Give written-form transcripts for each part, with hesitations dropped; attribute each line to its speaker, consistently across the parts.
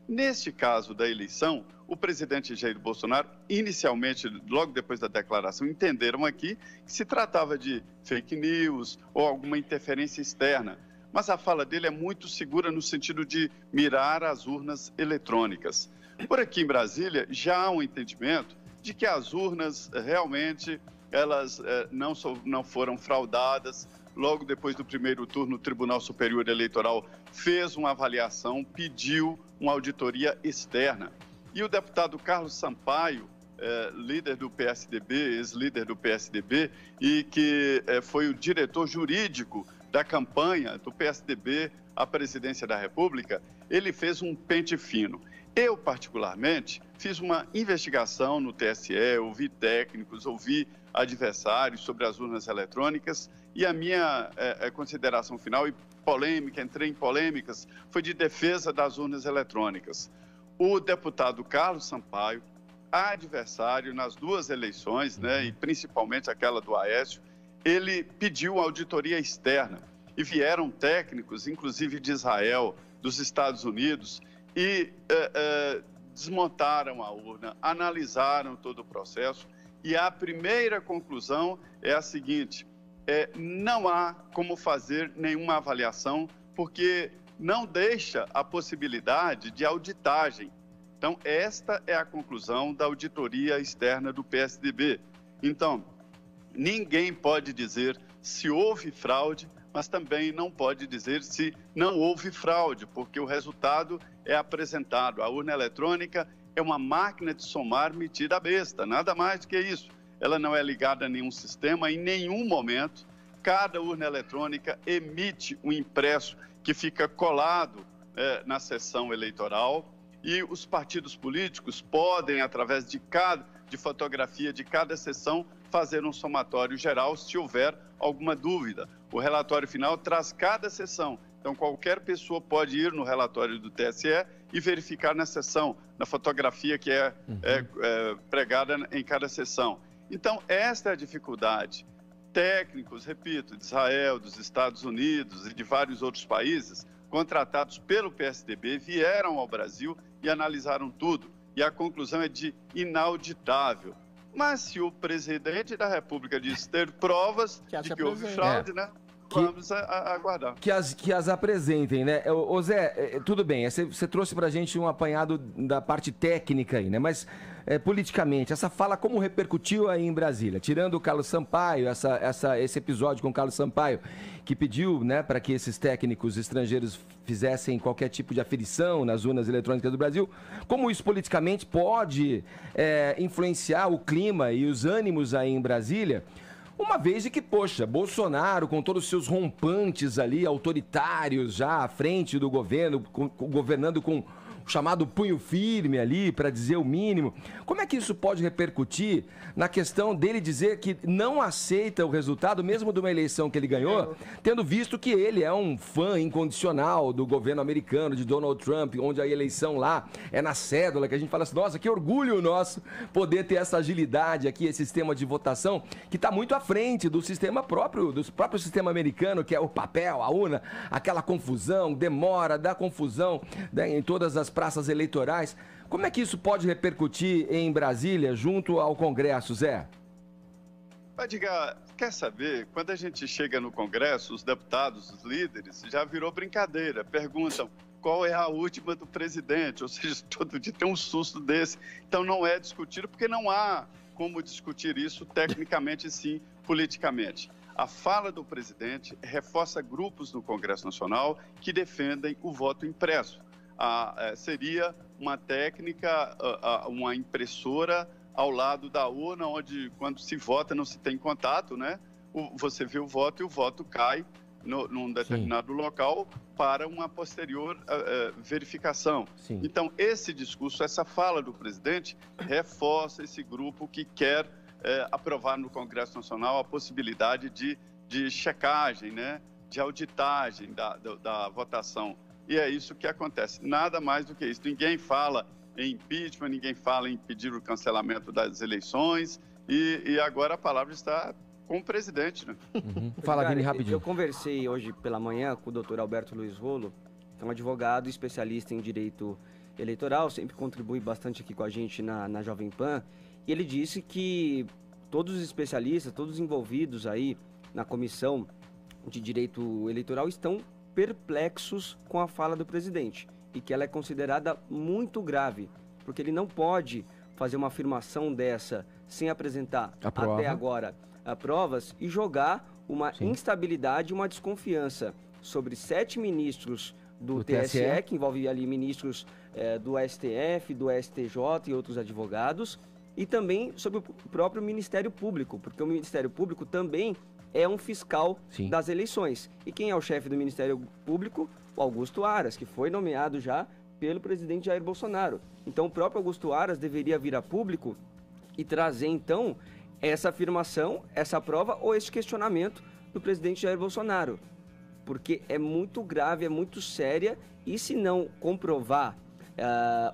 Speaker 1: Neste caso da eleição, o presidente Jair Bolsonaro, inicialmente, logo depois da declaração, entenderam aqui que se tratava de fake news ou alguma interferência externa. Mas a fala dele é muito segura no sentido de mirar as urnas eletrônicas. Por aqui em Brasília, já há um entendimento de que as urnas realmente elas não foram fraudadas. Logo depois do primeiro turno, o Tribunal Superior Eleitoral fez uma avaliação, pediu uma auditoria externa. E o deputado Carlos Sampaio, líder do PSDB, ex-líder do PSDB, e que foi o diretor jurídico da campanha do PSDB à presidência da República, ele fez um pente fino. Eu, particularmente, fiz uma investigação no TSE, ouvi técnicos, ouvi adversários sobre as urnas eletrônicas e a minha consideração final, e polêmica, entrei em polêmicas, foi de defesa das urnas eletrônicas. O deputado Carlos Sampaio, adversário nas duas eleições, né, e principalmente aquela do Aécio, ele pediu auditoria externa e vieram técnicos, inclusive de Israel, dos Estados Unidos, e desmontaram a urna, analisaram todo o processo e a primeira conclusão é a seguinte: não há como fazer nenhuma avaliação porque não deixa a possibilidade de auditagem. Então, esta é a conclusão da auditoria externa do PSDB. Então, ninguém pode dizer se houve fraude, mas também não pode dizer se não houve fraude, porque o resultado é apresentado. A urna eletrônica é uma máquina de somar medida besta, nada mais do que isso. Ela não é ligada a nenhum sistema, em nenhum momento. Cada urna eletrônica emite um impresso que fica colado na sessão eleitoral e os partidos políticos podem, através de fotografia de cada sessão, fazer um somatório geral se houver alguma dúvida. O relatório final traz cada sessão. Então, qualquer pessoa pode ir no relatório do TSE e verificar na sessão, na fotografia que é pregada em cada sessão. Então, esta é a dificuldade. Técnicos, repito, de Israel, dos Estados Unidos e de vários outros países, contratados pelo PSDB, vieram ao Brasil e analisaram tudo. E a conclusão é de inauditável. Mas se o presidente da República diz ter provas de que houve fraude, né? Vamos aguardar.
Speaker 2: Que as apresentem, né? Ô Zé, tudo bem, você trouxe pra gente um apanhado da parte técnica aí, né? Mas politicamente, essa fala como repercutiu aí em Brasília? Tirando o Carlos Sampaio, esse episódio com o Carlos Sampaio, que pediu, né, para que esses técnicos estrangeiros fizessem qualquer tipo de aferição nas urnas eletrônicas do Brasil, como isso politicamente pode influenciar o clima e os ânimos aí em Brasília? Uma vez de que, poxa, Bolsonaro, com todos os seus rompantes ali, autoritários já à frente do governo, governando com o chamado punho firme ali, para dizer o mínimo, como é que isso pode repercutir na questão dele dizer que não aceita o resultado, mesmo de uma eleição que ele ganhou, tendo visto que ele é um fã incondicional do governo americano, de Donald Trump, onde a eleição lá é na cédula, que a gente fala assim, nossa, que orgulho nosso poder ter essa agilidade aqui, esse sistema de votação, que está muito à frente do sistema próprio, do próprio sistema americano, que é o papel, a urna, aquela confusão, demora, dá confusão, né, em todas as praças eleitorais. Como é que isso pode repercutir em Brasília, junto ao Congresso, Zé?
Speaker 1: Edgar, quer saber, quando a gente chega no Congresso, os deputados, os líderes, já virou brincadeira, perguntam qual é a última do presidente, ou seja, todo dia tem um susto desse. Então não é discutido, porque não há como discutir isso tecnicamente, sim, politicamente. A fala do presidente reforça grupos no Congresso Nacional que defendem o voto impresso. Seria uma técnica, uma impressora ao lado da urna, onde quando se vota não se tem contato, né? Você vê o voto e o voto cai num determinado local para uma posterior verificação. Sim. Então, esse discurso, essa fala do presidente reforça esse grupo que quer aprovar no Congresso Nacional a possibilidade de checagem, né? De auditagem da votação. E é isso que acontece, nada mais do que isso. Ninguém fala em impeachment, ninguém fala em pedir o cancelamento das eleições e agora a palavra está com o presidente, né?
Speaker 2: Fala, Vini, rapidinho.
Speaker 3: Eu conversei hoje pela manhã com o doutor Alberto Luiz Rolo, que é um advogado especialista em direito Eleitoral, sempre contribui bastante aqui com a gente na Jovem Pan, e ele disse que todos os especialistas, todos os envolvidos aí na Comissão de Direito Eleitoral estão perplexos com a fala do presidente e que ela é considerada muito grave, porque ele não pode fazer uma afirmação dessa sem apresentar até agora provas e jogar uma instabilidade, uma desconfiança sobre 7 ministros do TSE, que envolve ali ministros do STF, do STJ e outros advogados, e também sobre o próprio Ministério Público, porque o Ministério Público também é um fiscal das eleições. E quem é o chefe do Ministério Público? O Augusto Aras, que foi nomeado já pelo presidente Jair Bolsonaro. Então o próprio Augusto Aras deveria vir a público e trazer então essa afirmação, essa prova ou esse questionamento do presidente Jair Bolsonaro. Porque é muito grave, é muito séria, e se não comprovar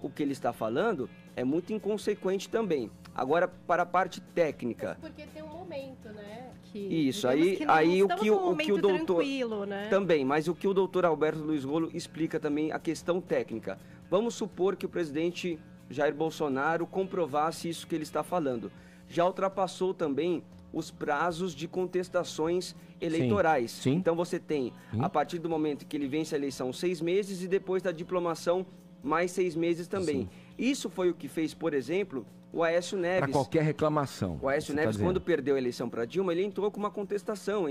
Speaker 3: o que ele está falando, é muito inconsequente também. Agora, para a parte técnica...
Speaker 4: Porque tem um momento, né?
Speaker 3: Isso, aí o que o doutor...
Speaker 4: Né?
Speaker 3: Também, mas o que o doutor Alberto Luiz Rolo explica também a questão técnica. Vamos supor que o presidente Jair Bolsonaro comprovasse isso que ele está falando. Já ultrapassou também os prazos de contestações eleitorais. Então você tem, a partir do momento que ele vence a eleição, 6 meses, e depois da diplomação, mais 6 meses também. Isso foi o que fez, por exemplo, o Aécio Neves.
Speaker 2: Para qualquer reclamação.
Speaker 3: O Aécio Neves, quando perdeu a eleição para Dilma, ele entrou com uma contestação.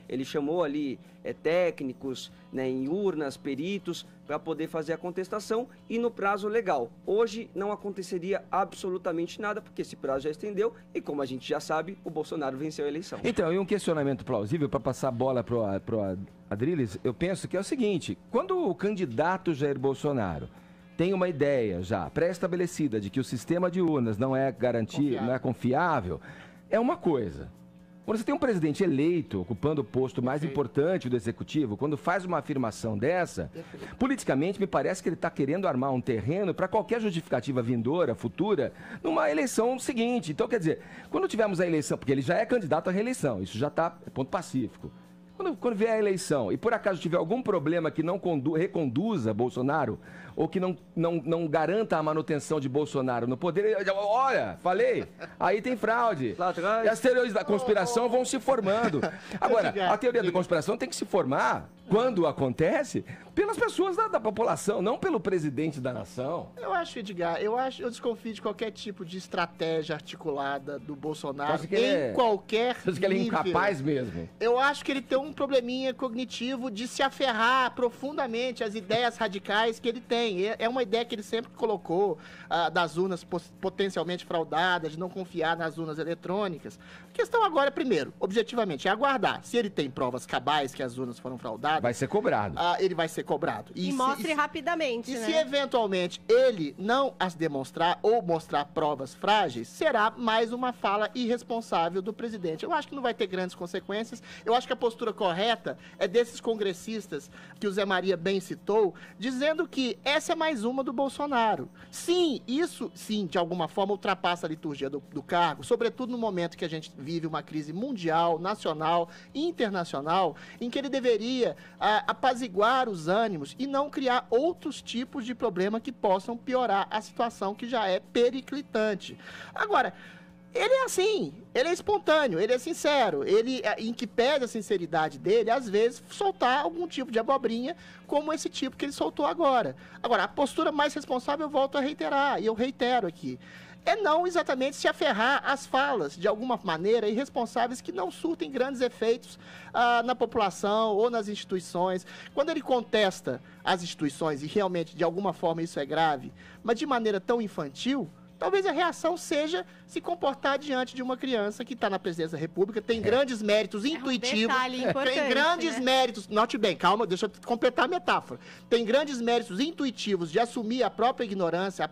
Speaker 3: Ele chamou ali técnicos, né, em urnas, peritos, para poder fazer a contestação e no prazo legal. Hoje não aconteceria absolutamente nada, porque esse prazo já estendeu e, como a gente já sabe, o Bolsonaro venceu a eleição.
Speaker 2: Então, e um questionamento plausível, para passar a bola para o Adriles, eu penso que é o seguinte: quando o candidato Jair Bolsonaro tem uma ideia já pré-estabelecida de que o sistema de urnas não é garantido, não é confiável, é uma coisa. Quando você tem um presidente eleito, ocupando o posto mais importante do executivo, quando faz uma afirmação dessa, politicamente me parece que ele está querendo armar um terreno para qualquer justificativa vindoura, futura, numa eleição seguinte. Então, quer dizer, quando tivermos a eleição, porque ele já é candidato à reeleição, isso já está ponto pacífico. Quando vier a eleição e por acaso tiver algum problema que não reconduza Bolsonaro ou que não garanta a manutenção de Bolsonaro no poder, olha, falei, aí tem fraude. E as teorias da conspiração vão se formando. Agora, a teoria da conspiração tem que se formar, quando acontece, pelas pessoas da população, não pelo presidente da nação.
Speaker 5: Eu acho, Edgar, eu desconfio de qualquer tipo de estratégia articulada do Bolsonaro em qualquer nível.
Speaker 2: Você acha que ele é incapaz mesmo?
Speaker 5: Eu acho que ele tem um probleminha cognitivo de se aferrar profundamente às ideias radicais que ele tem. É uma ideia que ele sempre colocou, das urnas potencialmente fraudadas, de não confiar nas urnas eletrônicas. A questão agora, primeiro, objetivamente, é aguardar. Se ele tem provas cabais que as urnas foram fraudadas...
Speaker 2: Vai ser cobrado.
Speaker 5: Ele vai ser cobrado.
Speaker 4: E mostre rapidamente,
Speaker 5: né? Se eventualmente ele não as demonstrar ou mostrar provas frágeis, será mais uma fala irresponsável do presidente. Eu acho que não vai ter grandes consequências. Eu acho que a postura correta é desses congressistas que o Zé Maria bem citou, dizendo que essa é mais uma do Bolsonaro. Sim, isso, sim, de alguma forma ultrapassa a liturgia do cargo, sobretudo no momento que a gente vive uma crise mundial, nacional e internacional, em que ele deveria apaziguar os ânimos e não criar outros tipos de problema que possam piorar a situação que já é periclitante. Agora, ele é assim, ele é espontâneo, ele é sincero, ele, em que pese a sinceridade dele, às vezes soltar algum tipo de abobrinha, como esse tipo que ele soltou agora. Agora, a postura mais responsável, eu volto a reiterar, e eu reitero aqui, é não exatamente se aferrar às falas, de alguma maneira, irresponsáveis que não surtem grandes efeitos na população ou nas instituições. Quando ele contesta as instituições, e realmente, de alguma forma, isso é grave, mas de maneira tão infantil, talvez a reação seja se comportar diante de uma criança que está na presidência da República, tem grandes méritos intuitivos, tem grandes méritos, note bem, calma, deixa eu completar a metáfora, tem grandes méritos intuitivos de assumir a própria ignorância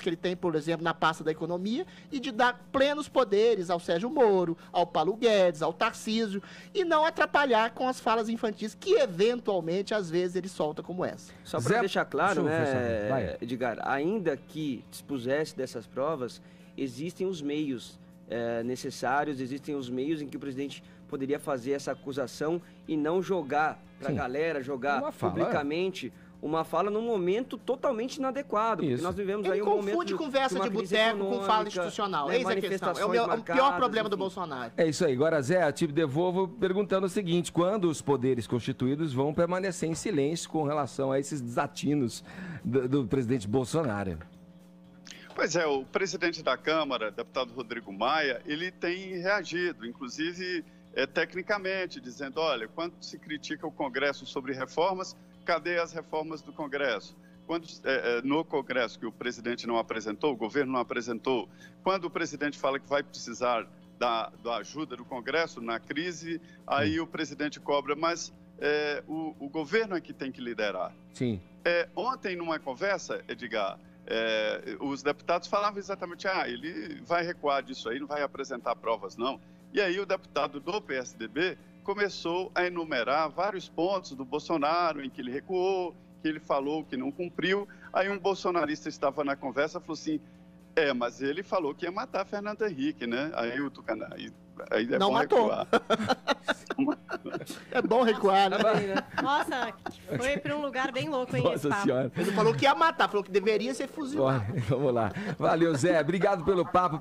Speaker 5: que ele tem, por exemplo, na pasta da economia, e de dar plenos poderes ao Sérgio Moro, ao Paulo Guedes, ao Tarcísio, e não atrapalhar com as falas infantis que, eventualmente, às vezes, ele solta como essa.
Speaker 3: Só para deixar claro, né, Edgar, ainda que dispusesse dessas provas, existem os meios necessários, existem os meios em que o presidente poderia fazer essa acusação e não jogar para a galera, jogar publicamente uma fala num momento totalmente inadequado. Porque
Speaker 2: Isso.
Speaker 3: nós vivemos
Speaker 5: Ele
Speaker 3: aí um momento
Speaker 5: confunde conversa de boteco com fala institucional. Eis a questão. É o pior problema do Bolsonaro.
Speaker 2: É isso aí. Agora, Zé, eu te devolvo perguntando o seguinte: quando os poderes constituídos vão permanecer em silêncio com relação a esses desatinos do presidente Bolsonaro?
Speaker 1: Pois é, o presidente da Câmara, deputado Rodrigo Maia, ele tem reagido, inclusive tecnicamente, dizendo, olha, quando se critica o Congresso sobre reformas, cadê as reformas do Congresso? Quando, no Congresso que o presidente não apresentou, o governo não apresentou, quando o presidente fala que vai precisar da ajuda do Congresso na crise, aí o presidente cobra, mas o governo é que tem que liderar.
Speaker 2: Sim.
Speaker 1: Ontem, numa conversa, Edgar, os deputados falavam exatamente, ele vai recuar disso aí, não vai apresentar provas, não. E aí o deputado do PSDB começou a enumerar vários pontos do Bolsonaro em que ele recuou, que ele falou que não cumpriu. Aí um bolsonarista estava na conversa e falou assim, mas ele falou que ia matar Fernando Henrique, né? Aí o Tucana, aí
Speaker 5: não
Speaker 1: bom
Speaker 5: matou.
Speaker 1: recuar.
Speaker 5: É bom recuar, né?
Speaker 4: Nossa, foi pra um lugar bem louco, hein, esse
Speaker 2: Nossa
Speaker 4: papo.
Speaker 2: Senhora.
Speaker 5: Ele falou que ia matar, falou que deveria ser fuzilado.
Speaker 2: Vamos lá. Valeu, Zé. Obrigado pelo papo.